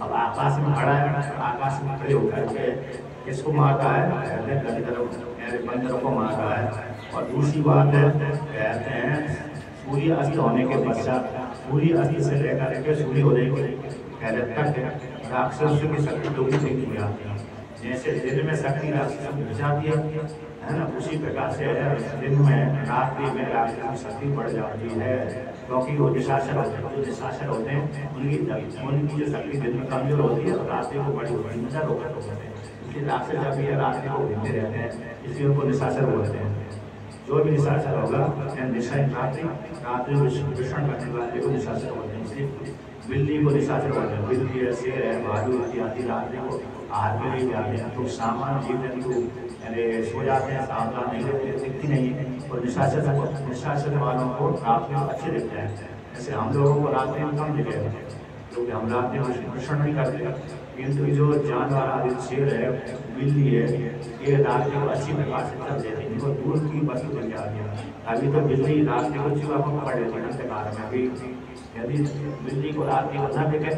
अब आकाश में खड़ा है, आकाश में खड़े होकर के किसको मारता है? कहते हैं गंधर्व बंदरों को मारता है। और दूसरी बात है, कहते हैं सूर्य अस्त होने के पश्चात, सूर्य अस्त से लेकर के सूर्योदय के पहले तक राक्षसों की शक्ति दोगुनी होती जाती है। जैसे दिन में शक्ति राक्षसों की जाती है ना, उसी प्रकार से दिन में रात्रि में राक्षसों की शक्ति बढ़ जाती है, क्योंकि वो निशाचर होते हैं। जो निशाचर होते हैं उनकी जो शक्ति दिन में कमजोर होती है और रात्रि को बड़ी होती है, नजर होकर होते हैं। इसलिए राक्षस जब भी रात्रि को घूमते रहते हैं, इसलिए उनको निशाचर बोलते हैं। जो भी निशाचर होगा रात्रि विषण करने वाले को निशाचर बोलते हैं। इसलिए बिल्ली को निशाचर बोलते हैं। बिल्ली है, शेर है, भालू इत्यादि रात्रि को आहार के लिए जाते हैं, तो सामान जीव जंतु सो जाते हैं, सावधान नहीं रहते, दिखती नहीं है। और निशाचर वालों को रात्रि में अच्छे दिखते हैं। जैसे हम लोगों को रात्रि में कम दिखेगा, क्योंकि हम रात्रि में विषण नहीं करते। किंतु जो जानवर आदि शेर है, बिल्ली है, ये रात्रि को अच्छी प्रकार से चल देते हैं, इनको दूर की वस्तु बन जाती है। अभी तो बिल्ली रात्रि को चूहा को पकड़ लेती है अंधकार में भी। यदि बिल्ली को रात्रि को न दिखे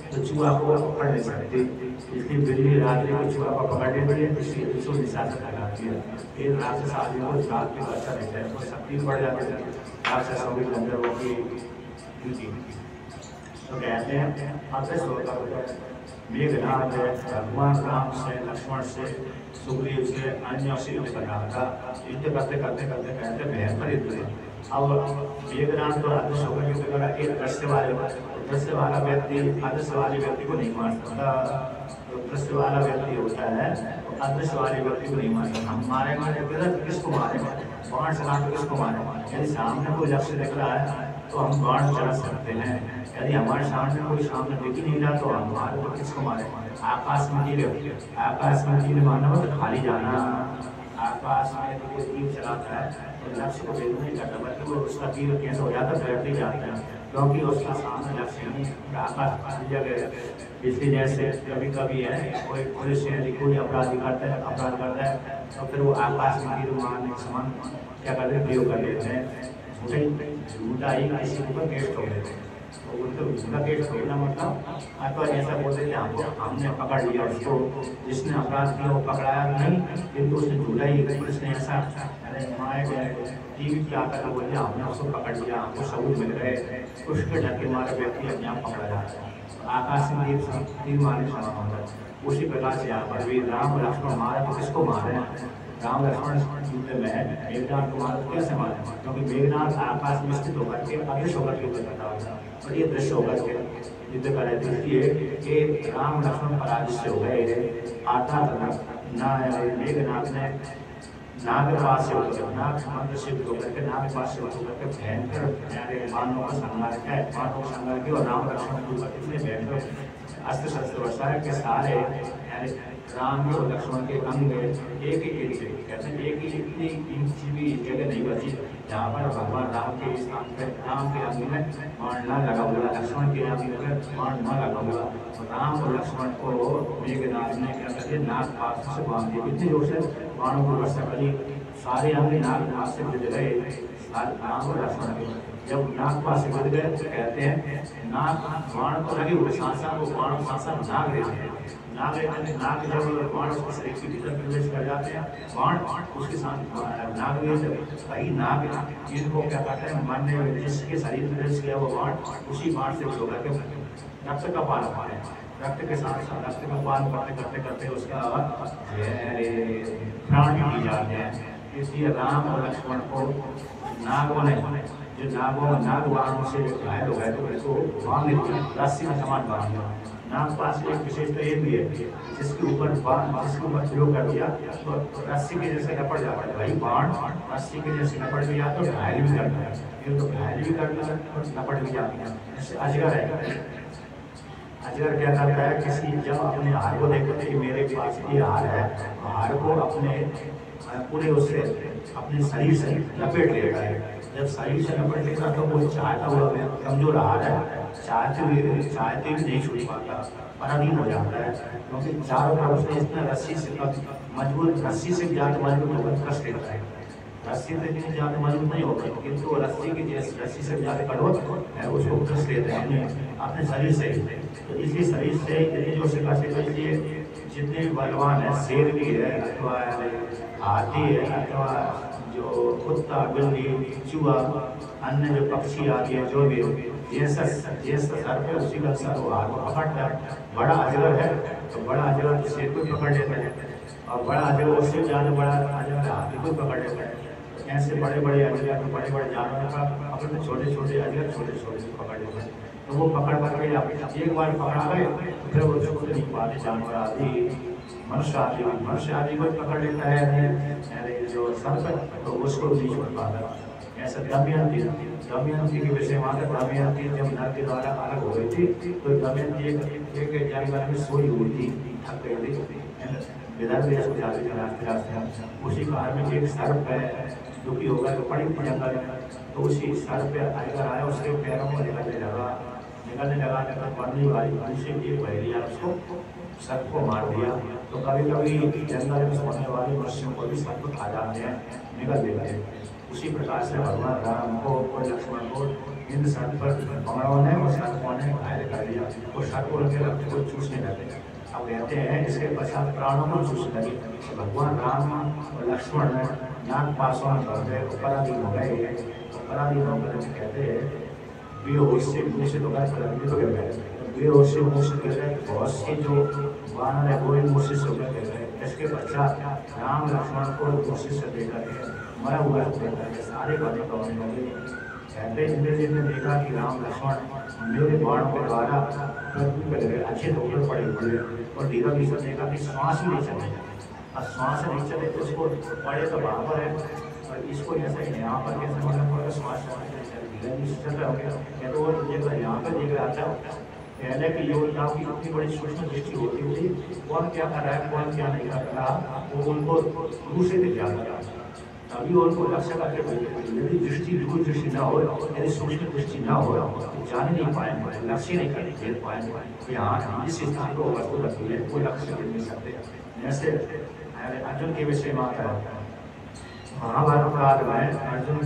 तो चूहा को पकड़ नहीं सकती, इसलिए बिल्ली रात्रि को चूहा को पकड़ लेती है, इसलिए इसको निशाचर लगाती है। फिर राक्षस आदि को रात्रि को अच्छा रहता है, तो शक्ति बढ़ जाती है राक्षसों की, गंधर्वों की। तो कहते हैं अदृश्य होकर मेघनाथ भगवान राम से, लक्ष्मण से, सुग्रीव से, अन्यों से युद्ध कर रहा था। युद्ध करते करते करते कहते भयंकर युद्ध है। अब मेघनाथ तो अदृश्य होकर युद्ध कर रहा है। एक दृश्य वाला व्यक्ति अदृश्य वाले व्यक्ति को नहीं मार सकता। तो दृश्य वाला व्यक्ति होता है तो अदृश्य वाले व्यक्ति को नहीं मार सकता। हम मारेंगे किसको मारेंगे? बाण चला तो किसको मारेंगे? यदि सामने कोई लक्ष्य दिख रहा है तो हम बाण चला सकते हैं। यदि हमारे सामने कोई सामने दिख ही नहीं रहा तो हम मारे तो किसको मारे? आकाश में तीर मारना मतलब खाली जाना। आकाश में कोई तीर चलाता है तो लक्ष्य को भेद नहीं करता, बल्कि वो उसका तीर कैसे हो जाता है, बैठते जाता है, क्योंकि उसका सामने लक्ष्य नहीं, आकाश खाली जगह। इसलिए जैसे कभी कभी है कोई पुलिस कोई अपराध करता है तो फिर वो आकाश में तीर मारने के समान क्या करते हैं, प्रयोग कर लेते हैं। झूठा ही किसी के ऊपर केस ठोक देते हैं। तो उनको झूठा केस ठोकना मतलब अथवा ऐसा बोलते थे हमने पकड़ लिया उसको, जिसने अपराध किया वो पकड़ाया नहीं, किंतु उसने झूठा ही पुलिस ने ऐसा टीवी की आकर के बोले हमने उसको पकड़ लिया, हमको सबूत मिल गए, उसके डर के मारे व्यक्ति अपने आप पकड़ा जाता है। आकाश में तीर मारने समान होता है। उसी प्रकार से यहाँ पर भी राम लक्ष्मण मारे तो किसको मारे? राम लक्ष्मण युद्ध में मेघनाथ को मारे कैसे मारे? क्योंकि मेघनाथ आकाश में स्थित होकर के अदृश्य होकर के युद्ध करता होता और ये दृश्य होकर के युद्ध कर रहे थे। इसलिए कि राम लक्ष्मण पराजित हो गए। आता मेघनाथ ने नाग पास से होकर नाग मंत्र से होकर के नाग पास से होकर के भयंकर मानव का संहार किया, मानव का संहार किया। और राम लक्ष्मण के ऊपर इतने भयंकर अस्त्र शस्त्र बरसाए कि सारे राम और लक्ष्मण के अंग एक ही कहते हैं एक ही इतनी इंच भी जगह नहीं बची जहाँ पर भगवान राम के स्थान पर राम के अंग में बाण न लगा हुआ, लक्ष्मण के अंग में बाण न लगा हुआ। तो राम और लक्ष्मण को मेघनाथ ने क्या करते नाग पास से बांध दिया, इतनी जोर से बाणों को वर्षा करी, सारे अंग नाग पास से गिर गए। राम और लक्ष्मण के जब नाग पास से गिर गए तो कहते हैं नाग बाण को लगे हुए सांसा को बाण सांसा नाग रहते हैं। नाग जब बाण उसके शरीर के भीतर प्रवेश कर जाते हैं, बाण उसके साथ नाग वही नाग जिनको क्या कहते हैं मन ने जिसके शरीर में प्रवेश किया वो बाण उसी बाण से होकर के रक्त का पान होता है। रक्त के साथ साथ रक्त का पान करते करते करते उसका प्राण भी जाते हैं। इसलिए राम और लक्ष्मण को नागों ने जो नाग बाणों से घायल हो गए तो उसको बांध दिया, रस्सी में समान बांध दिया। नाग पास एक विशेषता ये भी है जिसके ऊपर प्रयोग कर दिया तो रस्सी के जैसे लपट जाता है। भाई बाण रस्सी के जैसे लपट भी जाता है, घायल भी करता है, ये तो घायल भी करता है और लपट भी जाती है। जैसे अजगर है, अजगर क्या करता है किसी जब अपने हार को देखते हैं कि मेरे पास ये हार है, हार को अपने पूरे उससे अपने शरीर से लपेट लेता है। जब शरीर से लपेट लेता तो वो चाहता हुआ कमजोर हार है, चाहते भी नहीं छूट पाता, पराधीन हो जाता है, क्योंकि चारों तरफ से इतना रस्सी से मजबूत, रस्सी से ज़्यादा मजबूत होकर कस लेता है। रस्सी से इतनी ज़्यादा मजबूत नहीं होता, किंतु रस्सी की जैसे रस्सी से ज़्यादा कड़वा है उसको कस लेते हैं अपने शरीर से। तो इसी शरीर से इतनी जो शिकायत बचती है, जितने भी बलवान है, शेर भी है अथवा हाथी है अथवा जो कुत्ता बिल्ली चूहा अन्य जो पक्षी आदि है, जो भी जैसा सर पे उसी का सर वो हाथ को पकड़ता है। बड़ा अजगर है तो बड़ा अजगर तो शेर को पकड़ लेता है, और बड़ा अजगर उससे ज़्यादा बड़ा अजगर हाथी को पकड़ लेता है। ऐसे बड़े बड़े अजगर तो बड़े बड़े जानवरों का अपने छोटे छोटे अजगर छोटे छोटे पकड़ लेते हैं। तो वो पकड़ के आप एक बार पकड़ा गए तो फिर वो छूट नहीं पाते। जानवर आदि मनुष्य आदि को पकड़ लेता है जो सर्प, तो उसको नहीं छोड़ पाता। ऐसा दमयंती के विषय में दमयंती जब नर के द्वारा अलग हो गई थी तो दमयंती एक जंगल में सोई हुई थी, थक गई थी, विदर्भ देश को जाते रास्ते उसी काल में एक सर्प है दुखी होगा तो पड़ी थी जंगल में, तो उसी सर्प पे आया, उसके पैरों में निकलने लगा मरने वाली दूसरी एक बहेलिया उसको सर्प को मार दिया। तो कभी कभी जंगल में सोने वाले मनुष्यों को भी सर्प खा जाते हैं, निकल देते हैं। उसी प्रकार से भगवान राम को और लक्ष्मण को इन सर्प पर पकड़ों ने और सर्पों ने घायल कर दिया, और सर्प उनके रक्त को चूसने लगे। अब कहते हैं इसके पश्चात प्राणों को चूसने लगे। तो भगवान राम और लक्ष्मण नाग पासों में बढ़ गए, पराधीन हो गए। तो पराधीन होकर कहते हैं बेहोश से मुँह से तो गिर गए, बेहोश से मुँह से गिर गए। बहुत से जो वानर है वो भी मुँह से गिर गए। इसके पश्चात राम लक्ष्मण को कोशिश से देखकर मरा हुआ सारे बातें कहने लगे। कहते इंद्रजीत ने देखा कि राम लक्ष्मण मेरे बाणों के द्वारा अच्छे होकर पड़े हुए, और धीरे धीरे देखा कि श्वास ही नहीं चले। अब श्वास नहीं चले तो उसको पड़े तो वहाँ पर है, और इसको ऐसा यहाँ पर कैसे मतलब श्वास चल रहा हो गया। तो वो देखो यहाँ पर देख रहा था पहले की योजनाओं की इतनी बड़ी सूक्ष्म दृष्टि होती थी, कौन क्या कर रहा है कौन क्या नहीं कर रहा, वो उनको दूसरे से ध्यान रहा। अभी उनको लक्ष्य करके यदि दृष्टि दूर दृष्टि ना हो, यदि सूक्ष्म दृष्टि ना हो तो जान नहीं पाएंगे, लक्ष्य नहीं कर देख पाएंगे। तो यहाँ जिस स्थान को वस्तु रखी है वो लक्ष्य दे नहीं सकते। जैसे अर्जुन के विषय में आता है, महाभारत काल में अर्जुन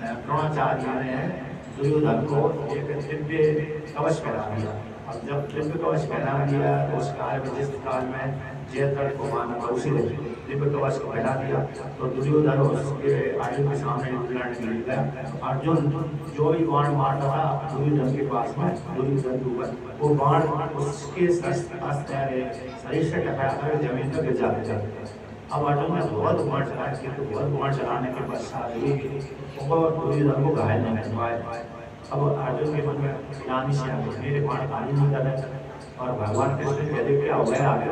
द्रोणाचार्य ने दुर्योधन को एक दिव्य कवच पहना दिया। अब जब दिव्य कवच पहना दिया तो उस काल में जिस काल में जयद्रथ को मारना था उसी ने दिव्य कवच को पहना दिया, तो दुर्योधन उसके अर्जुन के सामने लड़ने मिल गया। अर्जुन जो भी बाण मारता था दुर्योधन के पास में, दुर्योधन के ऊपर वो बाण उसके शरीर से टकराकर जमीन पर गिर जाते थे। अब अर्जुन ने बहुत बाण चलाया, तो बहुत बाण चलाने के पश्चात दुर्योधन को घायल नहीं कर पाए। अब अर्जुन के मन में रानी से मेरे बाण खाली नहीं कर रहे, और भगवान कृष्ण कहते क्या हो गया आगे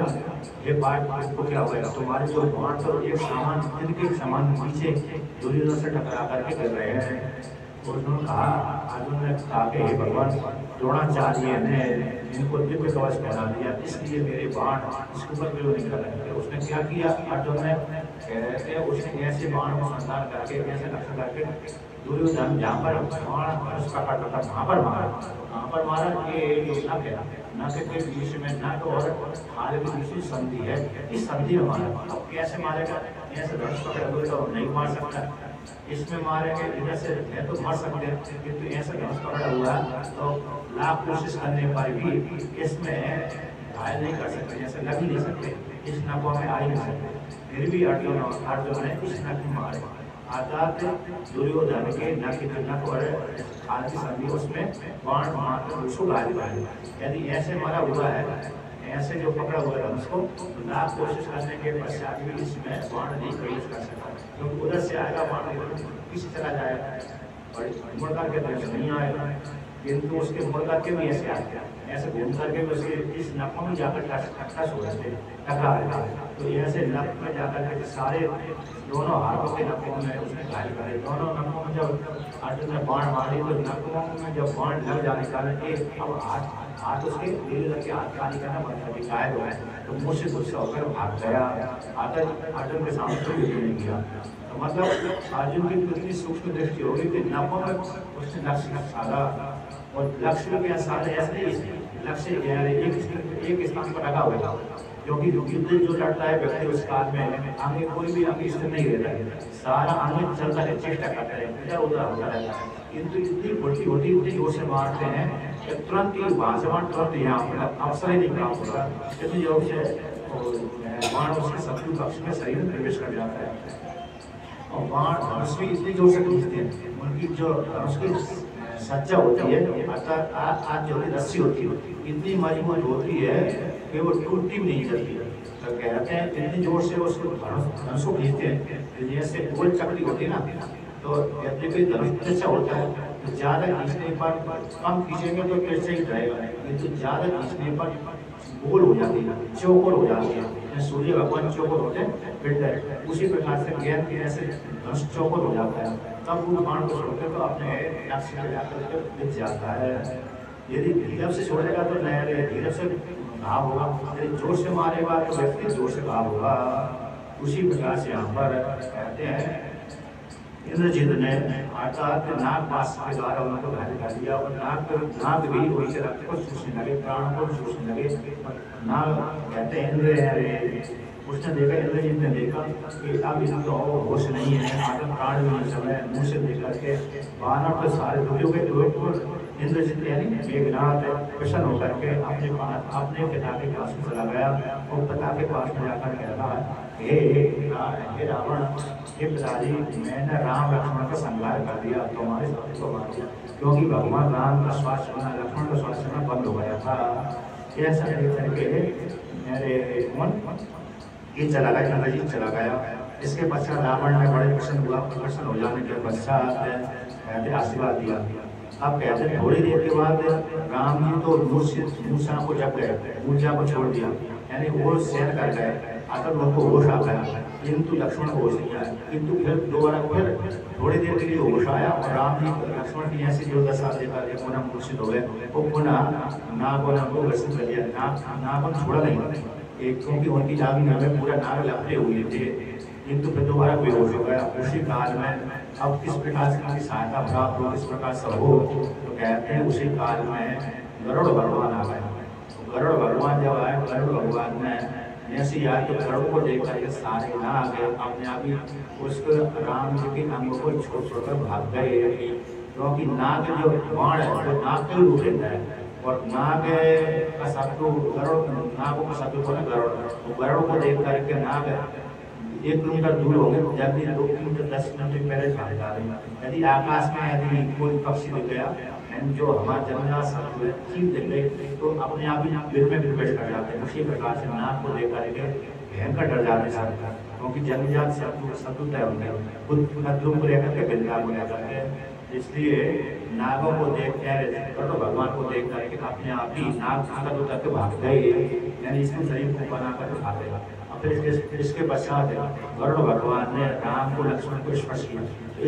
ये बात को क्या हो गया, तुम्हारे जो बाण तो एक सामान जिनके सामान पीछे दुर्योधन से टकरा करके कर रहे हैं। तो उन्होंने कहा, अर्जुन ने कहा कि हे भगवान द्रोणाचार्य ने इनको दिव्य कवच पहना दिया, इसलिए मेरे बाण इसके ऊपर भी निकल रहे थे। उसने क्या किया, अर्जुन ने उसने ऐसे बाण को संधान करके ऐसे लक्ष्य करके दुर्योधन जहाँ पर बाण उसका काटा था वहाँ पर मारा ये नक के बीच में नक और हाल के बीच में संधि है, इस संधि में मारा। अब कैसे मारेगा, ऐसे धनुष पकड़े हुए तो नहीं मार सकता, इसमें मारेंगे इधर से है तो मार सकते हैं, किंतु ऐसा धनुष पकड़ा हुआ तो लाख कोशिश करने पर भी इसमें घायल नहीं कर सकते, जैसे लग ही नहीं सकते, इस नकों में आ ही नहीं सकते। फिर भी अर्जुन ने इस नक में मारे। अर्थात दुर्योधन के नक और हाल की संधि उसमें बाण मारकर उसको घायल कर। यदि ऐसे मारा हुआ है, ऐसे जो पकड़ा हुआ है उसको लाख कोशिश करने के पश्चात भी इसमें बाण नहीं प्रवेश कर सकता, क्योंकि उधर से आएगा बाण किसी चला जाएगा और मुड़ करके तो नहीं आएगा, किंतु उसके मुड़ करके भी ऐसे आते हैं, ऐसे घूम करके भी उसके इस नकों में जाकर टच हो जाते टकरा रहे। तो ऐसे नक में जाकर के सारे दोनों हाथों के नकों में उसने घायल करे। दोनों नकों में जब अर्जुन ने बाण मारी तो नकों में जब बाण लग जाने के कारण अब हाथ उसके धीरे धीरे हाथ खाली करना बंद कर घायल हो गए। तो मुझसे गुस्सा होकर भाग गया, आकर अर्जुन के सामने कोई युद्ध नहीं किया। तो मतलब अर्जुन की कितनी सूक्ष्म दृष्टि होगी कि नकों में उसने लक्ष्य साधा, और लक्ष्य के सारे ऐसे लक्ष्य एक स्थान पर रखा हुआ, क्योंकि युद्ध जो लड़ता है व्यक्ति उस काल में आगे कोई भी अंग स्थिर नहीं रहता है, सारा अंग चलता है, चेष्टा करता है, इधर उधर होता रहता है, किंतु इतनी फुर्ती होती जोर से मारते हैं तुरंत ही वहाँ से वहाँ तुरंत यहाँ पर अवसर ही नहीं प्राप्त होगा। इतनी जोर से बाण उसके शत्रु पक्ष में शरीर में प्रवेश कर जाता है और बाण धनुष भी इतनी जोर से खींचते हैं। उनकी जो धनुष की सज्जा होती है अर्थात आज जो रस्सी होती है इतनी मजबूत होती है कि वो टूटती भी नहीं चलती। तो कहते हैं इतनी जोर से उसको धनुष को खींचते हैं जैसे गोल चक्री होती है ना, तो यद्यपि धनुष अच्छा होता है तो ज़्यादा खींचने पर कम खींचेंगे तो फिर से ही रहेगा, लेकिन ज़्यादा खींचने पर गोल हो जाती है, चौकोर हो जाती है। सूर्य भगवान चौकोर होते हैं फिर उसी प्रकार से ज्ञान की ऐसे धनुष चौकोर हो जाता है, तब वो बाण को छोड़कर तो अपने लक्ष्य पे जाकर बिक जाता है। यदि धीरज से छोड़ेगा तो नया धीरज से घाव होगा, यदि जोर से मारेगा तो व्यक्ति जोर से घाव होगा। उसी प्रकार से यहाँ पर कहते हैं इंद्रजित ने अर्थात नाग पास के द्वारा उनको घायल कर दिया और नाग भी उनके रक्त को चूसने लगे, प्राण को चूसने लगे। नाग कहते हैं इंद्र उसने देखा, इंद्रजित ने देखा कि अब इनको होश नहीं है, आदम प्राण भी नहीं समय मुँह से देख करके बानर तो सारे दुखी हो गए। इंद्रजित यानी मेघनाथ प्रसन्न होकर के अपने पिता के पास में चला गया और पिता के पास में जाकर कहता है हे रावण, हे पिताजी, मैंने राम लक्ष्मण का संहार कर दिया, तुम्हारे साथ को मार दिया, क्योंकि भगवान राम का स्वास्थ्य होना लक्ष्मण का स्वास्थ्य होना बंद हो गया था। ऐसा करके मेरे मन ये चला गया, इंद्रजित चला गया। इसके पश्चात रावण ने बड़े प्रसन्न हो जाने के पश्चात आशीर्वाद दिया। अब कहते हैं थोड़ी देर के बाद राम जी तो मूसा को जब गए, मूसा को छोड़ दिया, यानी वो सहन कर गए, आकर उनको होश आ गया, किंतु लक्ष्मण को होश नहीं आया। किंतु फिर दोबारा फिर थोड़ी देर के लिए होश आया और राम जी लक्ष्मण की ऐसी जो दशा देखा के पुनः मूर्छित हो गए। वो पुनः नाग को ग्रसित कर लिया, नाग छोड़ा नहीं, क्योंकि उनकी नाभि में पूरा नाग लपटे हुए थे, किंतु फिर दोबारा बेहोश हो गया। उसी काल में अब किस प्रकार से उनकी सहायता प्राप्त हो, किस प्रकार से हो, तो कहते हैं उसी काल में गरुड़ भगवान आ गए। गरुड़ भगवान जब आए, गरुड़ भगवान ने ऐसी याद तो गरुड़ को देख करके सारे ना आ गए, अपने आप ही उसको राम जी के अंग को छोड़ छोड़कर भाग गए, क्योंकि नाग जो बाण है वो नाग के रूप लेता है और नाग का शत्रु गरुड़, नागों का शत्रु को गरुड़, गरुड़ को देख करके नाग 1 किलोमीटर दूर होंगे, जल्दी 2 किलोमीटर 10 किलोमीटर पहले भाग जा रहे हैं। यदि आकाश में यदि कोई पक्षी दिख गया जो हमारा जन्मजात चीज दिख गई तो अपने आप ही दिल में प्रवेश कर जाते हैं। उसी प्रकार से नाग को देख करके भयंकर डर जाते हैं, क्योंकि जन्मजात शत्रु तय होंगे, खुद शत्रु को लेकर के बिल्ला को लेकर के। इसलिए नागों को देख कर तो भगवान को देख करके अपने आप ही नाग शत्रु तक भाग गए, यानी इसके शरीर को बना कर भाग गए। फिर इसके पश्चात गरुड़ भगवान ने राम को लक्ष्मण को स्पर्श किया,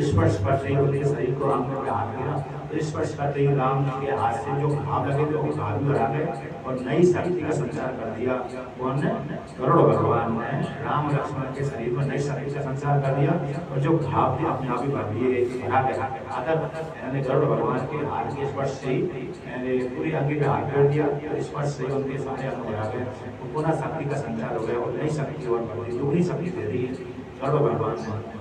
स्पर्श करते ही उनके शरीर को राम ने हाथ किया, स्पर्श करते ही राम के हाथ से जो घाव लगे थे वो घाव भी बढ़ा गए और नई शक्ति का संचार कर दिया। उन्होंने गरुड़ भगवान ने राम लक्ष्मण के शरीर में नई शक्ति का संचार कर दिया और जो घाव थे अपने आप ही भर दिए, बढ़ा गए। यानी गरुड़ भगवान के हाथ के स्पर्श से ही पूरी अंगी पे हाथ कर दिया, स्पर्श से उनके सारे अंग बढ़ा गए, पुनः शक्ति का संचार हो गया और नई शक्ति और दुगनी शक्ति दे दी गरुड़ भगवान ने।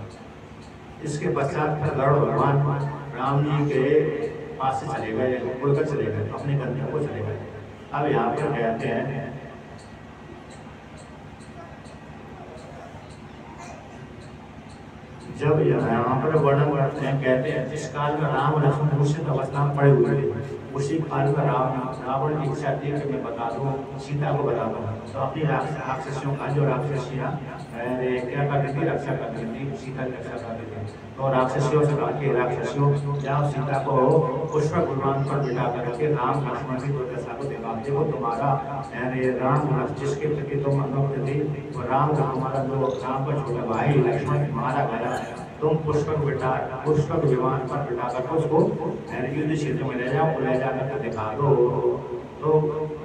इसके पश्चात फिर गरुड़ भगवान राम जी के पास से चले गए, उड़कर चले गए, अपने गंतव्य को चले गए। अब यहाँ पर कहते हैं जब यहाँ पर वर्णन करते हैं, कहते हैं जिस काल में राम लक्ष्मण मूर्छित अवस्था में पड़े हुए थे उसी काल में रावण की इच्छा थी कि मैं बता दूं, सीता को बता दूं। तो अपनी राक्षसियों का जो राक्षसियाँ क्या करती थी, रक्षा करती थी, सीता की रक्षा करती थी। तो राक्षसियों से कहा कि राक्षसियों जाओ सीता को पुष्पक विमान पर बिठा करके राम लक्ष्मण की दुर्दशा को देखा, देखो तुम्हारा राम जिसके प्रति तुम अनुक्त थी वो राम का हमारा जो राम का छोटा भाई लक्ष्मण मारा गया, तुम पुष्पक विमान पर बिठा कर उसको युद्ध क्षेत्र में ले जाओ, ले जाकर दिखा दो। तो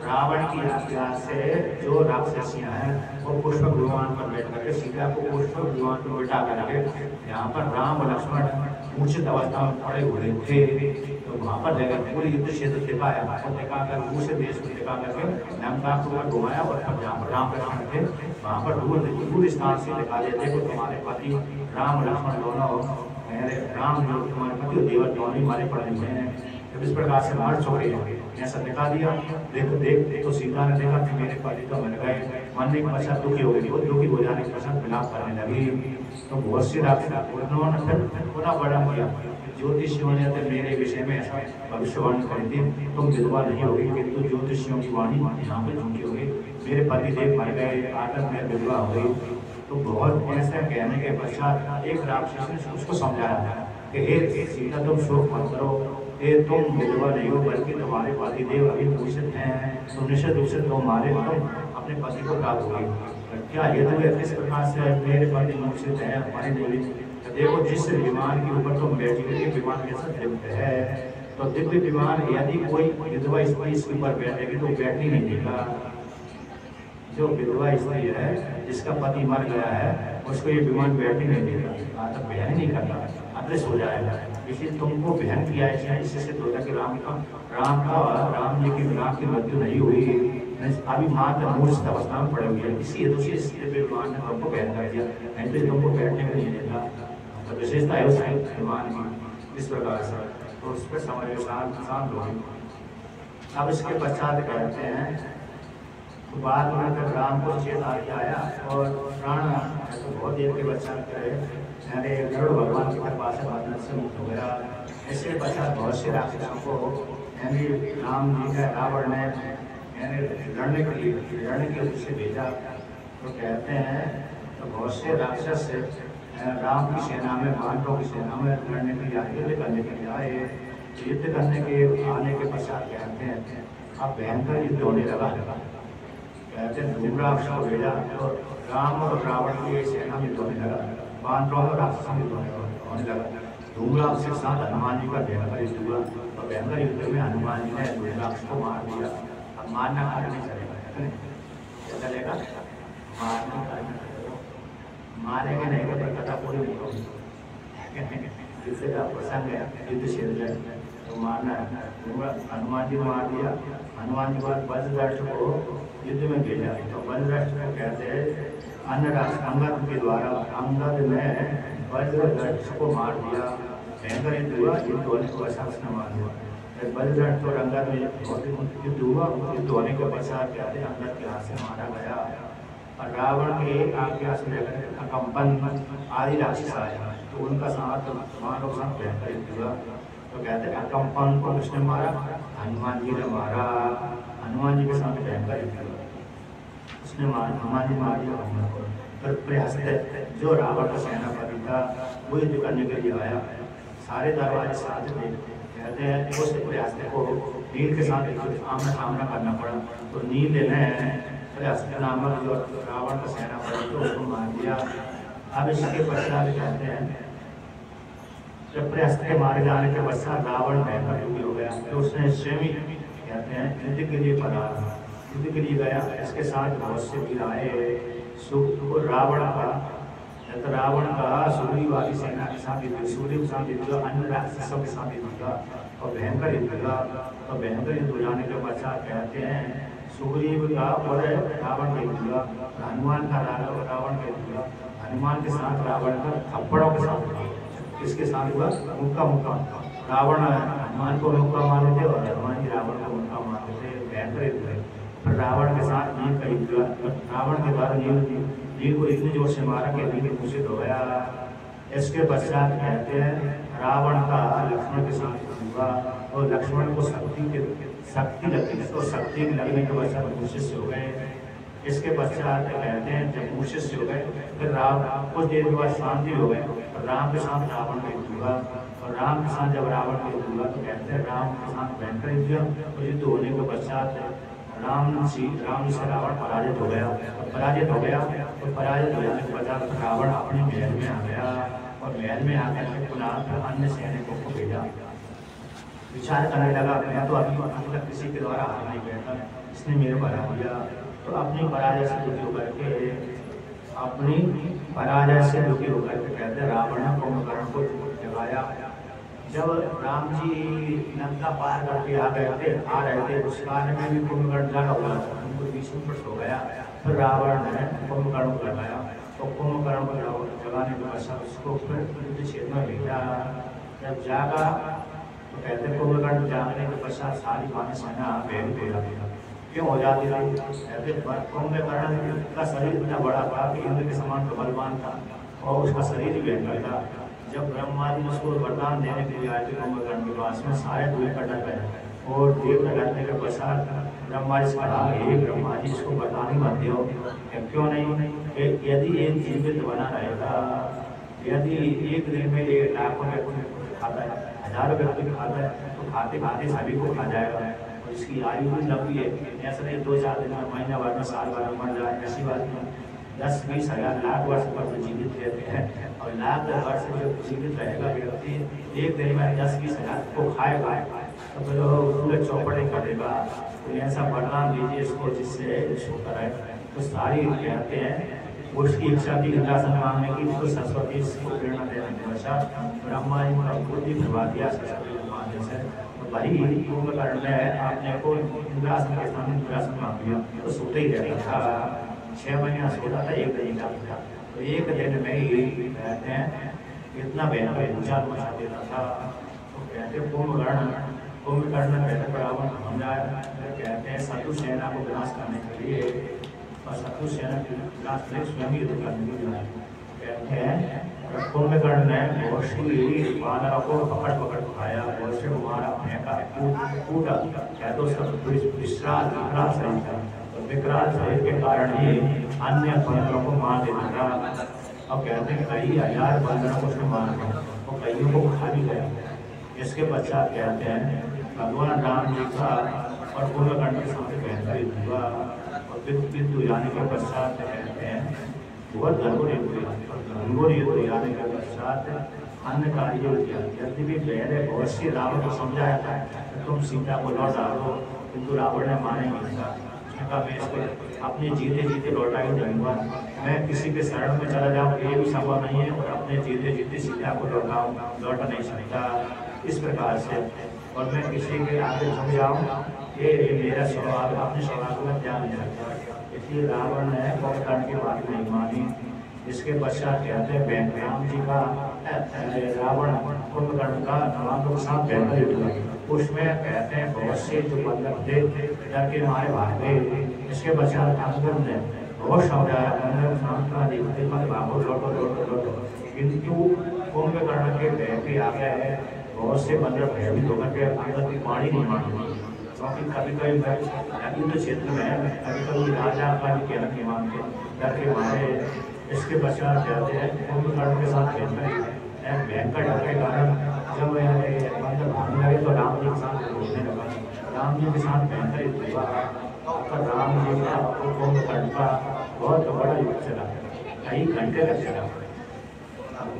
रावण की हत्या से जो राक्षसियां हैं वो पुष्पक विमान पर बैठ करके सीता को पुष्पक विमान पर बिठा करके यहाँ पर राम लक्ष्मण मूर्छित अवस्था में पड़े हुए थे। तो वहाँ पर लेकर पूरे युद्ध क्षेत्र दिखाया और दिखाकर दूसरे देश को दिखा करके लंका को घुमाया और जहाँ पर राम लक्ष्मण थे वहाँ पर दूर स्थान से दिखा देते को तुम्हारे पति राम लक्ष्मण दोनों राम जो तुम्हारे पति देवर दोनों मारे पड़े हुए हैं। इस प्रकार से मार चुके हैं। ऐसा दिखा दिया। देखो देख तो सीता ने देखा कि मेरे पति तो मर गए, मरने के पश्चात दुखी हो गई, वो दुखी हो जाने के पश्चात विलाप करने लगी। तो बहुत सी राक्षस उन्होंने फिर पुनः वर्णन किया, ज्योतिषियों ने तो मेरे विषय में ऐसा भविष्यवाणी करी थी, तुम विधवा नहीं होगी, किंतु ज्योतिषियों की वाणी यहाँ पे झूठी हो गई, मेरे पति देव मर गए, आकर मैं विधवा हो गई। तो बहुत ऐसा कहने के पश्चात एक राक्षस ने उसको समझाया कि हे सीता तुम शोक मत करो, ये तुम विधवा नहीं हो बल्कि तुम्हारे पति देव अभी दूषित हैं, तो निश्चित रूप से तुम्हारे तुम अपने पति को प्राप्त होगी। क्या ये तो किस प्रकार से मेरे पति दूषित है हमारी बोली, देखो जिस विमान के ऊपर तुम बैठी हुई विमान कैसा दिव्य है, तो दिव्य विमान यदि कोई विधवा स्त्री इसके ऊपर बैठेगी तो बैठनी नहीं देगा। जो विधवा स्त्री है जिसका पति मर गया है उसको ये विमान बैठनी नहीं देगा, तब बहन नहीं करना, अदृश्य हो जाएगा। इसलिए तुमको बहन किया है, इससे सिद्ध होता कि राम जी की मृत्यु नहीं हुई, अभी मात्र मूर्छ अवस्था में पड़े हुए हैं, इसी दूसरी स्थिति पे विमान ने तुमको बहन कर दिया, नहीं तो तुमको बैठने को नहीं देता। तो विशेषता है उस विमान की इस प्रकार से, तो उस पर समझ के शांत लोग। अब इसके पश्चात कहते हैं तो बाद में जब राम को चेत आया और प्राण तो बहुत देर के बच्चा करे अरे गरुड़ भगवान की कृपा से बंधन से मुक्त हो गया। इसके पश्चात बहुत से राक्षसों को यानी राम जी का रावण ने यानी लड़ने के उद्देश्य भेजा। तो कहते हैं तो बहुत से राक्षस राम की सेना में पांडवों की सेना में लड़ने के लिए युद्ध करने के लिए आए। युद्ध करने के आने के पश्चात कहते हैं अब भयंकर युद्ध होने लगा। कहते हैं धूम्राक्ष को भेजा तो राम और रावण की सेना में होने लगा, पांडवों और राक्षसों में होने लगा। धूम्राक्ष के साथ हनुमान जी का भयंकर युद्ध हुआ और भयंकर युद्ध में हनुमान जी ने धूम्राक्ष को मार दिया। अब मारना कार्य नहीं चलेगा, क्या चलेगा? मारेंगे नहीं तो कथा पूरी नहीं होगी। जिससे का प्रसंग है युद्ध क्षेत्र है तो मारना है। हनुमान जी ने मार दिया। हनुमान जी के बाद वज्रदष्ट को युद्ध में भेजा। तो वज्रदष्ट को कहते हैं अंगद के द्वारा अंगद ने वज्रदष्ट को मार दिया। भयंकर युद्ध हुआ, युद्ध होने के पश्चात उसने मार दिया। वज्रदष्ट और अंगद में युद्ध हुआ, युद्ध होने के पश्चात कहते हैं अंगद के हाथ से मारा गया। और रावण के आज्ञा से लेकर कंपन आदि राक्षस आया तो उनका साथ मानव साथ भयंकर युद्ध हुआ। तो कहते हैं कंपन को किसने मारा? हनुमान जी ने मारा। हनुमान जी के साथ भयंकर युद्ध हुआ, उसने हनुमान जी मार दिया हनुमान को। फिर प्रहस्त जो रावण का सेनापति था वो युद्ध करने के लिए आया, सारे दरबार साथ थे। कहते हैं उस प्रहस्त को नील के साथ आमना सामना करना पड़ा। तो नील ने प्रहस्त नामक जो रावण का सेनापति तो उसको मार दिया। अब इसके पश्चात कहते हैं जब प्रहस्त के मारे जाने के पश्चात रावण भयंकर युद्ध हो गया तो उसने स्वयं कहते हैं युद्ध के लिए पधारा, युद्ध के लिए गया। इसके साथ बहुत से वीर आए। रावण का सुग्रीव वाली सेना के साथ युद्ध, सुग्रीव के साथ युद्ध, अन्य राक्षसों के साथ युद्ध हुआ और भयंकर युद्ध हुआ। और भयंकर युद्ध हो जाने के पश्चात कहते हैं सुग्रीव का और रावण का युद्ध हुआ, हनुमान का रावण का युद्ध हुआ। हनुमान के साथ रावण का थप्पड़ों के साथ हुआ। किसके साथ हुआ? मुक्का रावण हनुमान को मुक्का मारते थे और हनुमान जी रावण को मुक्का मारते थे। भयंकर युद्ध है। फिर रावण के साथ नील का युद्ध हुआ। रावण के द्वारा नील को इतनी जोर से मारा कि नील दूषित हो गया। इसके पश्चात कहते हैं रावण का लक्ष्मण के साथ हुआ और लक्ष्मण को शक्ति लगती है तो शक्ति लगने के पश्चात दूषित हो गए। इसके पश्चात कहते हैं जब दूषित हो गए फिर कुछ देर के बाद शांति हो गए और राम के साथ रावण का युद्ध हुआ। और राम के साथ जब रावण का युद्ध हुआ तो कहते हैं राम के साथ भयंकर युद्ध हुआ और युद्ध होने के पश्चात राम से रावण पराजित हो गया। तो पराजित हो जाने के पश्चात रावण अपने महल में आ गया और महल में आकर के पुनः अन्य सैनिकों को भेजा। विचार करने लगा मैं तो अभी तक किसी के द्वारा हार नहीं गया था, इसने मेरे को हरा दिया। तो अपनी पराजय से दुखी होकर के कहते हैं रावण ने कुंभकर्ण को जगाया। जब राम जी लंका पार करके आ रहे थे उस काल में भी कुंभकर्ण जगा हुआ था, उनको बीच में हो गया। फिर रावण ने कुंभकर्ण को लगाया तो कुंभकर्ण को जगाने के पश्चात उसको फिर युद्ध क्षेत्र में भेजा। जब जागा तो कहते हैं कुंभकर्ण जागने के पश्चात सारी मानस सेना भयभीत हो जाती है। क्यों हो जाती थी? कहते कुंभकर्ण का शरीर इतना बड़ा था कि इंद्र के समान तो बलवान था और उसका शरीर ही भयंकर था। जब ब्रह्मा जी उसको वरदान देने के लिए आए थे कुंभकर्ण के पास में, सारे दूर का डर गए और देव डरने के पश्चात ब्रह्मा जी से कहा, हे ब्रह्मा जी इसको वरदान ही मत दो। क्यों नहीं? यदि एक जीवित बना रहेगा, यदि एक दिन में 1 लाख व्यक्ति खाता है, 1000 व्यक्ति खाता है, तो खाते खाते सभी को खा जाएगा और इसकी आयु भी लंबी है। ऐसा नहीं 2-4 दिन में, महीना भर में, साल भर में मर जाए, ऐसी बात नहीं। 10-20 हज़ार लाख वर्ष पर तो जीवित रहते हैं और लाख वर्ष जो जीवित रहेगा व्यक्ति एक दिन में 10-20 हज़ार को खाएगा तो फिर पूरे चौपड़े करेगा। तो ऐसा वरदान दीजिए इसको जिससे इसको कराए। तो सारी कहते हैं उसकी इच्छा थी इंद्रासन मांगने की, तो सरस्वती को प्रेरणा देने के पश्चात ब्रह्मा जी का बुद्धि करवा दिया सरस्वती के माध्यम से। तो वही कुंभकर्ण ने अपने को इंद्रासन के सामने इंद्रासन मांग लिया तो सोते ही रहता था। 6 महीना सोता था, 1 दिन का था। तो 1 दिन में ही कहते हैं इतना भयंकर विचार मचा देता था। तो कहते कुंभकर्ण कहते रावण हम जाए, कहते हैं शत्रु सेना को विनाश करने के लिए और शत्रु सेना के विनाश के लिए स्वयं युद्ध करने के लिए कहते हैं कुंभकर्ण ने बहुत सी बानरों को पकड़ खाया, बहुत से मारा, फेंका, कूदा। कहते उसका विकराल शरीर था, तो विकराल शरीर के कारण ही अन्य बंदरों को मार देता था। अब कहते हैं कई हजार बंदरों को उसने मार दिया और कईयों को खा भी गया। इसके पश्चात कहते हैं भगवान राम जी का और कुंभकर्ण के सामने भयंकर युद्ध हुआ और युद्ध जाने के पश्चात कहते हैं बहुत घनघोर युद्ध हुआ और घनघोर युद्ध जाने के पश्चात अन्य कार्य किया। यद्यपि पहले बहुत सी रावण को समझाया था कि तुम सीता को लौटा दो, किंतु रावण ने माने नहीं था। उसने कहा मैं इसको अपने जीते जीते लौटा ही जाऊँगा, मैं किसी के शरण में चला जाऊँ ये भी संभव नहीं है और अपने जीते जीते सीता को लौटा नहीं सकता इस प्रकार से, और मैं किसी के आगे झुक जाऊँ ये मेरा स्वभाव, अपने स्वभाव में ध्यान नहीं रखता। इसलिए रावण ने कुंभकर्ण की बात नहीं मानी। इसके पश्चात कहते हैं राम जी का रावण कुंभकर्ण का रावण के साथ भयंकर युद्ध हुआ। उसमें कहते हैं बहुत से जो बंदर थे डर के मारे भाग गए। इसके पश्चात अंगद ने बहुत समझाया, अंगद शांतना देखते भागो लौटो, किंतु कुंभकर्ण के भय के आगे बहुत से बंदर भयभीत होकर के अंगद की वाणी नहीं मानी। क्योंकि कभी युद्ध क्षेत्र में कभी राजा का भी कहना नहीं मानते, डर के मारे। इसके पश्चात कहते हैं कुंभकर्ण के साथ भयंकर डर के कारण जब बंदर भागने लगे तो राम जी के साथ लड़ने लगा। राम जी के साथ भयंकर युद्ध हुआ और राम जी का कुंभकर्ण का बहुत बड़ा युद्ध चला, कई घंटे तक चला।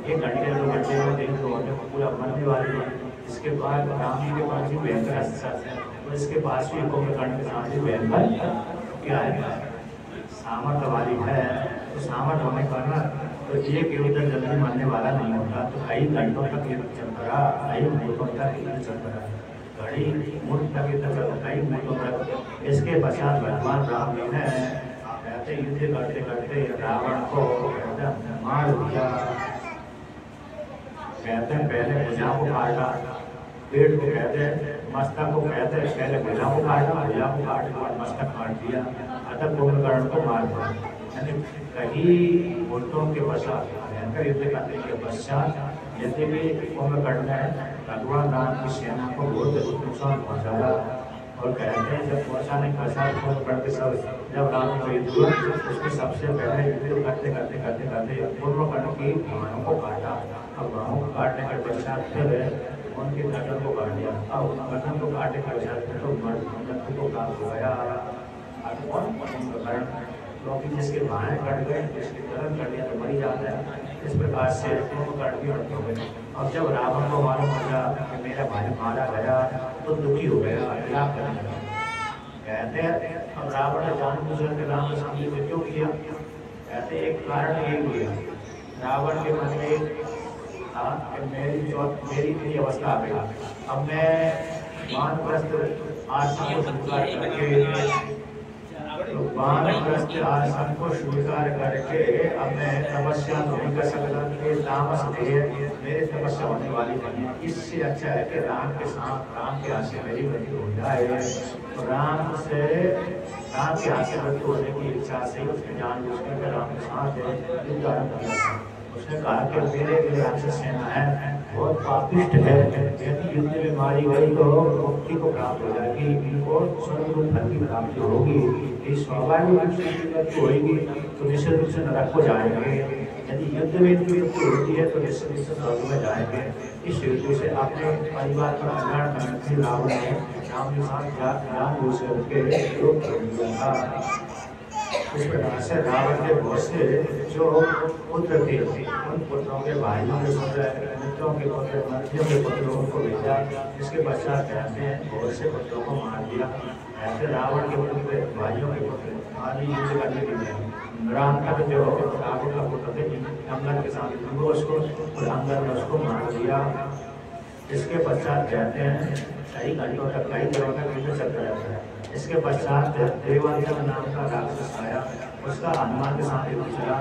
1 घंटे 2 घंटे में देख तो पूरा मरने वाले थे। इसके बाद राम जी के पास भी भयंकर अस्त्र है और इसके पास भी कुंभकर्ण के साथ भी भयंकर क्या है सामर्थ्य वाली है। तो सामर्थ्य होने का ना तो एक युद्ध जल्दी मरने वाला नहीं होता, तो कई घंटों तक युद्ध चलता रहा, कई मुहूर्तों तक युद्ध चलता रहा, घड़ी मुहूर्त तक युद्ध चलता, कई मुहूर्तों तक। इसके पश्चात भगवान राम जी ने कहते युद्ध करते करते रावण को मार दिया। कहते हैं पहले भुजा को काटा, पेट को कहते हैं, मस्तक को कहते हैं पहले भुजा को काटा, भुजा को काटने के बाद मस्तक काट दिया, अतः कुंभकर्ण को मार दिया। यानी कई मुहूर्तों के पश्चात भयंकर युद्ध करने के पश्चात यद्यपि कुंभकर्ण ने भगवान राम की सेना को बहुत नुकसान पहुँचाया। और कहते हैं जब पहुँचाने के पश्चात कुंभकर्ण के सब जब राम का युद्ध हुआ उसके सबसे पहले युद्ध करते कुंभकर्ण की बाहों को काटा। अब बाहों को काटने के पश्चात फिर उनके गर्दन को काट दिया। अब गर्दन को काटने के पश्चात फिर तो मृत्यु को प्राप्त हो गया कुंभकर्ण, क्योंकि जिसके बाहें कट गए जिसके गर्दन कट गया तो मरी जाता है। इस प्रकार से कुंभकर्ण की मृत्यु हो गई। अब जब रावण को मालूम पड़ा कि मेरा भाई मारा गया तो दुखी हो गया, विलाप करने लगा। कहते हैं अब रावण ने जानबूझकर के राम के सामने क्यों किया? कहते एक कारण ये हुआ, रावण के मन में था कि मेरी इतनी अवस्था आ गई, अब मैं वानप्रस्थ आश्रम को स्वीकार करके तो वानप्रस्थ आश्रम को स्वीकार करके अब मैं तपस्या नहीं कर सकता कि तामस देह मेरे तपस्या होने वाली नहीं है। इससे अच्छा है कि राम के साथ राम के हाथ से मेरी मृत्यु हो जाए। तो राम के हाथ से मृत्यु होने की इच्छा से उसने जान बुझ कर राम के साथ युद्ध आरंभ किया। उसने कहा कि मेरे लिए राक्षस सेना है बहुत पापिष्ट है, यदि युद्ध में मारी गई तो मुक्ति को प्राप्त हो जाएगी, इनको स्वर्ग फल की प्राप्ति होगी। इस स्वाभाविक रूप से मृत्यु होगी तो निश्चित रूप से नरक को जाएंगे। यदि युद्ध में इनकी मृत्यु होती है तो निश्चित रूप से स्वर्ग में जाएंगे। इस हेतु से अपने परिवार का कल्याण करने के लिए रावण ने राम के साथ जान बूझ करके योग कर दिया था। इस प्रकार से रावण के बहुत से जो पुत्र थे उन पुत्रों के भाइयों के पुत्र, मित्रों के पुत्र, मंत्रियों के पुत्रों को भेजा। इसके पश्चात कहते हैं बहुत से पुत्रों को मार दिया। ऐसे रावण के पुत्र, भाइयों के पुत्र आदि युद्ध करने के लिए राम का जो रावण का पुत्र थे अंगद के साथ उसको और अंगद ने उसको मार दिया। इसके पश्चात कहते हैं कई घंटों तक, कई दिनों तक युद्ध चलता रहता है। इसके पश्चात देवांतर नाम का राक्षस आया, उसका हनुमान के साथ युद्ध चला।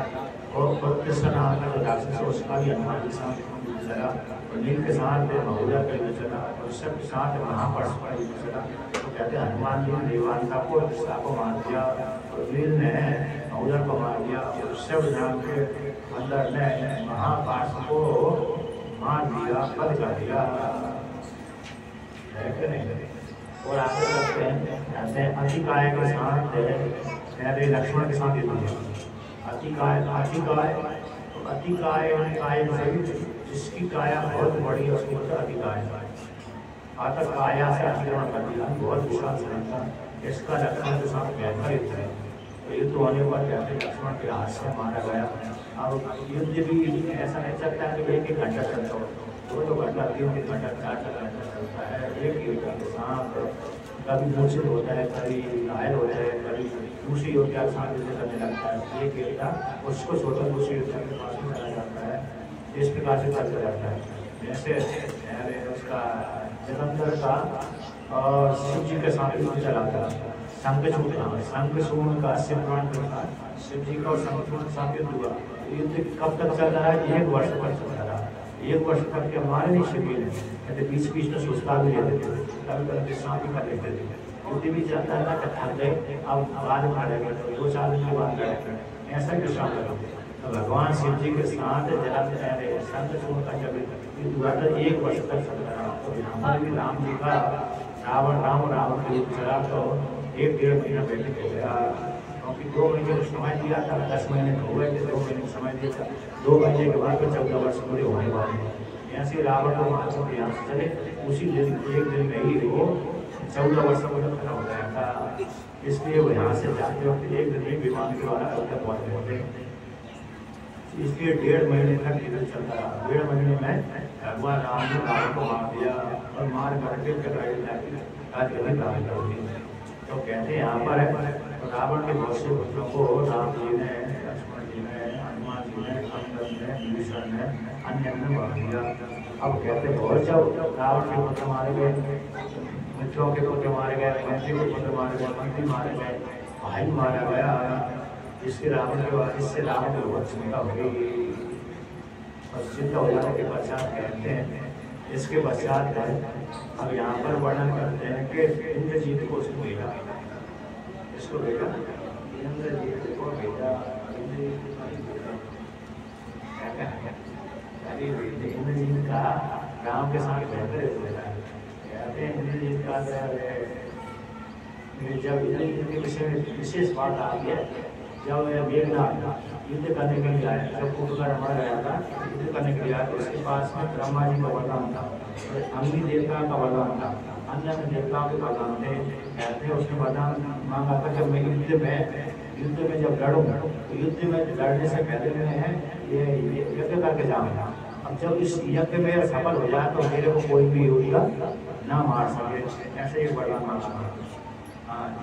और कृष्ण नाम का जो राक्षस है उसका भी हनुमान के साथ युद्ध चला। और नील के साथ महुरा का युद्ध चला और सबके साथ महापरशु का युद्ध चला। तो कहते हैं हनुमान जी ने देवांता को कृष्णा को मार दिया और नील ने महुरा को मार दिया और सब नाम के अंदर ने महापरशु को मार दिया, वध कर दिया। और आगे करते हैं अतिकाय के साथ पहले लक्ष्मण के साथ युद्ध किया। अतिकाय जिसकी काया बहुत बड़ी है उसकी मतलब अतिकाय। अतः काया से अतिक्रमण कर दिया, बहुत विशाल शरीर था। इसका लक्ष्मण के साथ भयंकर युद्ध है। युद्ध होने पर कहते लक्ष्मण के हाथ से मारा गया। अब युद्ध भी ऐसा नहीं चलता है कि एक घंटा चलता हो, दो घंटा, 3 घंटा, 4 घंटा चलता है। एक युद्ध के साथ कभी मूर्छित होता है, कभी घायल होता है, कभी दूसरी युद्ध के साथ युद्ध करने लगता है। एक युद्ध उसको छोड़कर दूसरी युद्ध के पास में चला जाता है। इस प्रकार से चलता जाता है। जैसे उसका जलंधर का और शिव जी के साथ युद्ध चला था। शंखचूर्ण का शिवपुराण के साथ शिव जी का और शंखचूर्ण के साथ युद्ध हुआ। युद्ध कब तक चल रहा है? 1 वर्ष तक चल रहा है। 1 वर्ष तक के हमारे नहीं शिविर कहते बीच में सुस्ता भी लेते थे, कभी कभी विश्राम भी कर लेते थे। युद्ध भी चलता है कि थक गए, अब बाद में खड़े गए, 2-4 दिन के बाद खड़े, ऐसा विश्राम करते। तो भगवान शिव जी के साथ जलाते शंखचूर्ण का जब युद्ध हुआ था 1 वर्ष तक चल रहा। तो यहाँ पर भी राम जी का रावण का युद्ध चला तो 1-1.5 महीना बैठक हो गया। क्योंकि 2 महीने को समय दिया था, 10 महीने हो गए थे, 2 महीने समय दिया था। 2 महीने के बाद 14 वर्ष पूरे होने वाले हैं। ऐसे रावण को मारने के यहाँ से चले उसी दिन 1 दिन में ही वो 14 वर्षों को खड़ा हो गया था। इसलिए वो यहाँ से जाते वक्त 1 दिन में विमान के द्वारा तक पहुँच गए थे। इसलिए 1.5 महीने तक युद्ध चलता रहा। 1.5 महीने में भगवान राम ने रावण को मार दिया और मार करके राजगद्दी प्राप्त कर दी। तो कहते हैं यहाँ पर रावण के बहुत से पुत्रों को राम जी ने, लक्ष्मण जी ने, हनुमान जी ने, अंगद ने, विभीषण ने, अन्य ने मार दिया। अब कहते बहुत जब रावण के पुत्र मारे गए, मित्रों के पुत्र मारे गए, मंत्री के पुत्र मारे गए, मंत्री मारे गए, भाई मारा गया, इसके रावण के बाद इससे रावण की बहुत चिंता हो गई। और चिंता हो जाने के पश्चात कहते हैं इसके पश्चात अब यहाँ पर वर्णन करते हैं कि इंद्रजीत को उसको भेजा, इसको भेजा, इंद्रजीत को भेजा। इंद्रजीत का राम के साथ बेहतर कहते हैं। इंद्रजीत का जब इंद्रजीत के विषय में विशेष बात आती है, जब मेघनाथ युद्ध करने के लिए आया, जब कुंभकर्ण मर गया था, युद्ध करने के लिए आया तो उसके पास में ब्रह्मा जी का वरदान था, अग्नि देवता का वरदान था, अन्य देवताओं के वरदान थे। कहते हैं उसने वरदान मांगा था जब मैं युद्ध में जब लड़ूँ तो युद्ध में लड़ने से पहले मैं ये यज्ञ करके जाऊँगा। अब जब इस यज्ञ में सफल हो जाए तो मेरे को कोई भी योद्धा ना मार सके, ऐसे एक वरदान मांगा।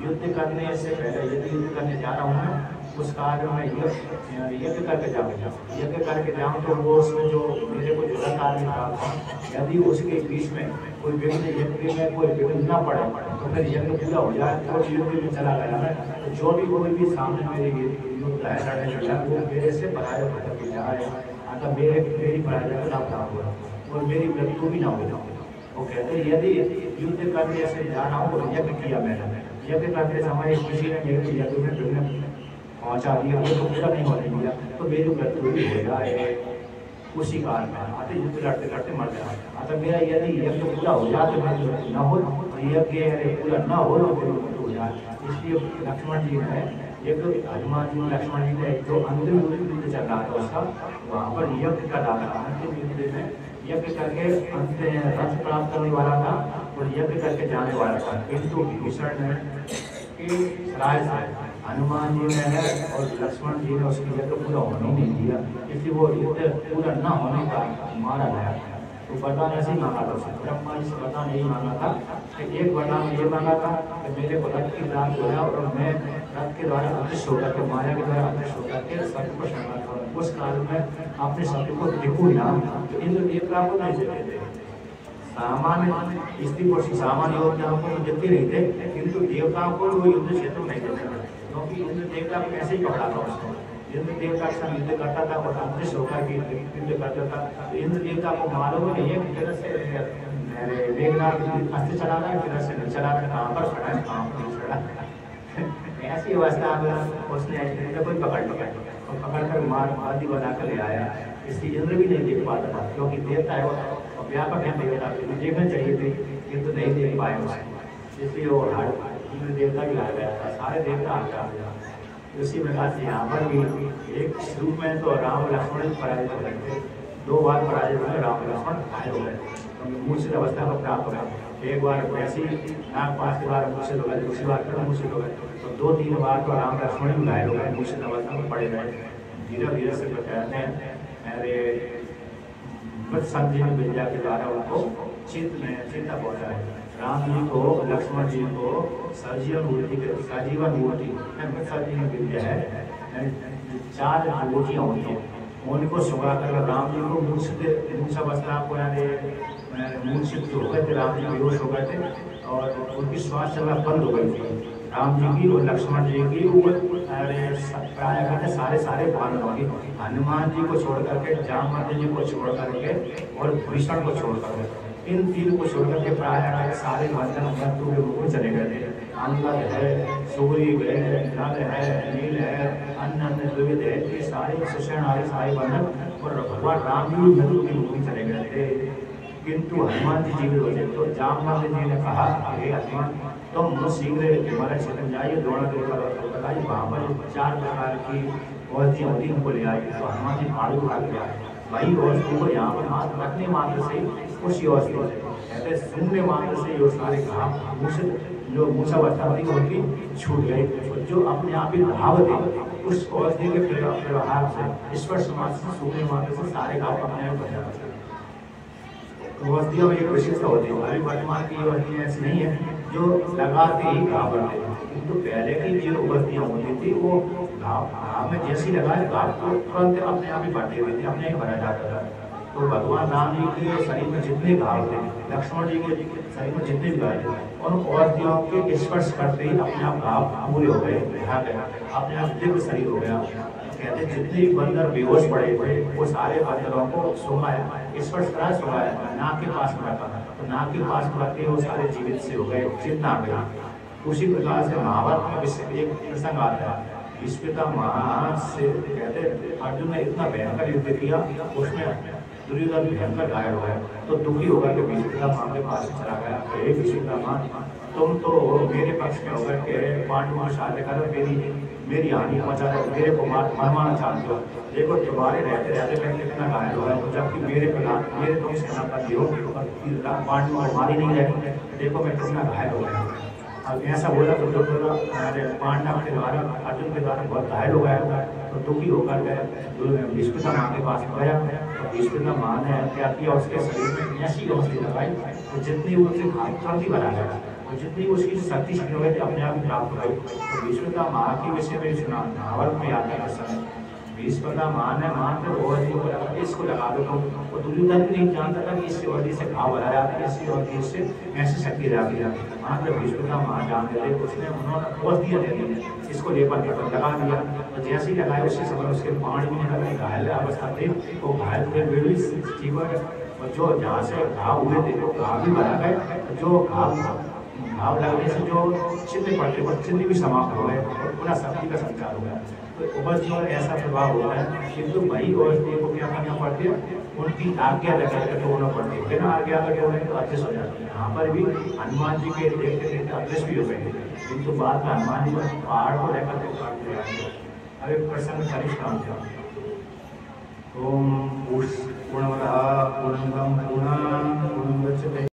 युद्ध करने से पहले यदि युद्ध करने जा रहा हूँ उस कार्य में यज्ञ करके जाऊँगा, यज्ञ करके जाऊँ तो वो उसमें जो मेरे को जो कार्य था, यदि उसके बीच में कोई व्यक्ति यज्ञ में कोई विघ्न न पड़े तो फिर यज्ञ पूरा हो जाए। तो युद्ध में चला गया है तो जो भी कोई भी सामने मेरे युद्ध है लड़ने लगा वो मेरे से पराजय होकर के जा रहे हैं, अतः मेरी पराजय का प्राप्त हुआ और मेरी मृत्यु भी ना हो जाए। वो कहते हैं यदि युद्ध करने से जा रहा हूँ तो यज्ञ किया मैंने, यज्ञ करते समय किसी ने मेरे यज्ञ में विघ्न पहुँचा दिया, वो तो पूरा नहीं होने दिया तो मेरी मृत्यु भी हो जाए उसी काल में। आते युद्ध लड़ते लड़ते मर जाए। अतः मेरा यदि यज्ञ पूरा हो जाए तो मेरी मृत्यु न हो, यज्ञ पूरा न हो तो मेरी मृत्यु हो जाए। इसलिए लक्ष्मण जी ने एक हनुमान जी लक्ष्मण जी ने जो अंतिम युद्ध चल रहा था उसका वहाँ पर यज्ञ कर रहा था। अंतिम युद्ध में यज्ञ करके अंत रथ प्राप्त करने वाला था और यज्ञ करके जाने वाला था, किंतु भीषण की राय से हनुमान जी ने और लक्ष्मण जी ने उसके यज्ञ पूरा होने नहीं दिया, इसलिए वो युद्ध पूरा न होने का मारा गया। तो वरदान ऐसे ही मांगा था उसने, ब्रह्मा जी से वरदान यही मांगा था कि एक वरदान ये मांगा था कि मेरे को रथ की प्राप्त हो जाए और मैं रथ के द्वारा अदृश्य होकर के माया के द्वारा अदृश्य होकर के सत्य को शरण करूँ। उस काल में अपने सत्य को दिखू ना तो इंद्र देवता को नहीं देते थे। सामान्य स्त्री पुरुष सामान्य योद्धाओं को तो देते नहीं थे, किंतु देवताओं को वो युद्ध क्षेत्र नहीं देते थे, क्योंकि इंद्र देवता को ऐसे ही पकड़ा था उसको। इंद्र देवता के साथ युद्ध करता था और अदृश्य होकर के युद्ध करता था। तो इंद्र देवता को मालूम नहीं है कि तरह से मेघनाथ अस्त्र चला रहा है, तरह से नहीं चला रहा, कहाँ पर खड़ा है कहाँ पर नहीं खड़ा। ऐसी अवस्था में उसने कोई पकड़ कर मार बना कर ले आया। इसलिए इंद्र भी नहीं देख पाता था, क्योंकि देवता है वो व्यापक है, देवता देखना चाहिए थे किंतु नहीं देख पाए उसे, इसलिए वो इंद्र देवता भी आ गया था, सारे देवता आ गया। उसी प्रकार से यहाँ पर भी एक रूप में तो राम लक्ष्मण पराजित हो गए थे, 2 बार पराजित हुए, राम लक्ष्मण घायल हो गए, मूर्छित अवस्था को प्राप्त हो गए। एक बार वैसी नाग पास के बार मूर्छित हो गए, दूसरी बार फिर मूर्छित हो गए, तो 2-3 बार तो राम लक्ष्मण भी घायल हो गए, मूर्छित अवस्था में पड़े रहे। धीरे धीरे से कहते हैं मेरे मृत संजीवनी विद्या के द्वारा उनको चिंता पहुँचाए। राम जी को लक्ष्मण जी को सजीवन मूर्ति मृत संजीवनी विद्या है, 4 ज्योतियाँ होती हैं, उनको सुगा कर राम जी को मूर्छित अवस्था को मूर्छित हो गए थे, राम जी बेहोश हो गए थे और उनकी श्वास चलना बंद हो गई थी। राम जी की और लक्ष्मण जी की प्राय करके सारे बानरों की, हनुमान जी को छोड़ करके, जामवंत जी को छोड़ करके और भीषण को छोड़ करके, इन 3 को छोड़ करके प्राय सारे बंधन मृत्यु के रूप में चले गए थे। अंगद है, सुग्रीव है, नल है, नील है, अन्य द्विविध है, ये सारे सुषेण आदि सारे बंधन और भगवान राम जी मृत्यु के रूप में चले गए थे, किंतु हनुमान जी जीवित हुए। तो जामवंत जी ने कहा हे हनुमान तुम शीघ्र हिमालय क्षेत्र में जाइए, द्रोणागिरी पर्वत पर आइए, वहाँ पर 4 प्रकार की औषधियाँ होती हैं, उनको ले आइए। तो हनुमान जी पहाड़ उठा के आए, वही औषधि को यहाँ पर मात्र रखने मात्र से उसी औषधि से कहते सुनने मात्र से ये सारे घाव जो मूर्छावस्था होती उनकी छूट गई, जो अपने आप ही भाव थे उस औषधि के व्यवहार से स्पर्श मात्र से सुनने मात्र से सारे घाव अपने आप बन जाते हैं। औषधियों में एक विशेषता होती है, अभी वर्तमान की औषधियाँ ऐसी नहीं है जो लगाते ही घाव बनते हैं, किंतु पहले की जो औषधियाँ होती थी वो घाव में जैसी लगाए घाव को तुरंत अपने आप ही बढ़ते हुए थे, अपने ही भरा जाता था। तो भगवान राम जी के शरीर में जितने घाव थे, लक्ष्मण जी के शरीर में जितने भी घाव थे, उन औषधियों के स्पर्श करते ही अपने आप घाव पूरे हो गए, भरा गया, अपने आप दिव्य शरीर हो गया। कहते जितने भी बंदर बेहोश पड़े थे वो सारे बंदरों को सुगाया, स्पर्श करा सुगाया, नाक के पास में रखा, तो नाक के पास में रखते वो सारे जीवित से हो गए, जितना आ गया। उसी प्रकार से महाभारत में एक प्रसंग आता है, पितामह से कहते अर्जुन ने इतना भयंकर युद्ध किया, उसमें दुर्योधन भयंकर घायल हो गया, तो दुखी होकर के पितामह के पास चला गया, हे पितामह तुम तो मेरे पक्ष में होकर के पांडवों के साथ कर मेरी हानि पहुँचा रहे, मेरे को मारना चाहते हो, देखो तुम्हारे रहते रहते मैं कितना घायल हो गया, जबकि मेरे तुम सेनापति हो और पांडवों को मारी नहीं रहे, देखो मैं कितना घायल हो गया। अब ऐसा बोला तो पांडव के द्वारा अर्जुन के द्वारा बहुत घायल हो गया, तो दुखी होकर गए भीष्मपितामह के पास गया, तो भीष्मपितामह ने क्या किया, उसके शरीर में ऐसी औषधि लगाई तो जितनी उससे घाव तुरंत ही बना गया, तो जितनी उसकी शक्ति शक्ति हो गई अपने आप ही प्राप्त हो गई। तो विश्वता माँ के विषय में सुना महाभारत में आता है समय विश्वता माँ ने मात्र और को लगा इसको लगा दो तो वो दुर्योधन भी नहीं जानता था कि इससे और से घाव भरा जाता है, इससे और इससे ऐसी शक्ति जाती है। मात्र विश्वता माँ जान गए उसने उन्होंने ठोस दिया दे दिया इसको लेकर लगा दिया। तो जैसे ही लगाया उससे समझ उसके पानी में लगा घायल अवस्था थे वो घायल थे वे भी ठीक हो गए। और जो जहाँ से घाव हुए थे वो घाव भी भरा गए, जो घाव लगने से जो चिन्ह पड़ते वो चिन्ह भी समाप्त हो गए और पूरा शक्ति का संचार हो गया। तो उपज और ऐसा प्रभाव होता है किंतु वही अवस्था को क्या करना पड़ती है, उनकी आज्ञा लेकर के होना पड़ती है। बिना आज्ञा के होने तो अदृश्य हो जाती है। यहाँ पर भी हनुमान जी के देखते देखते अदृश्य भी हो गए, किंतु बाद में हनुमान जी पहाड़ को लेकर के काट दिया। अब एक प्रसंग कनिष्ठ ओम पूर्णमदः पूर्णमिदं पूर्णात् पूर्णमुदच्यते।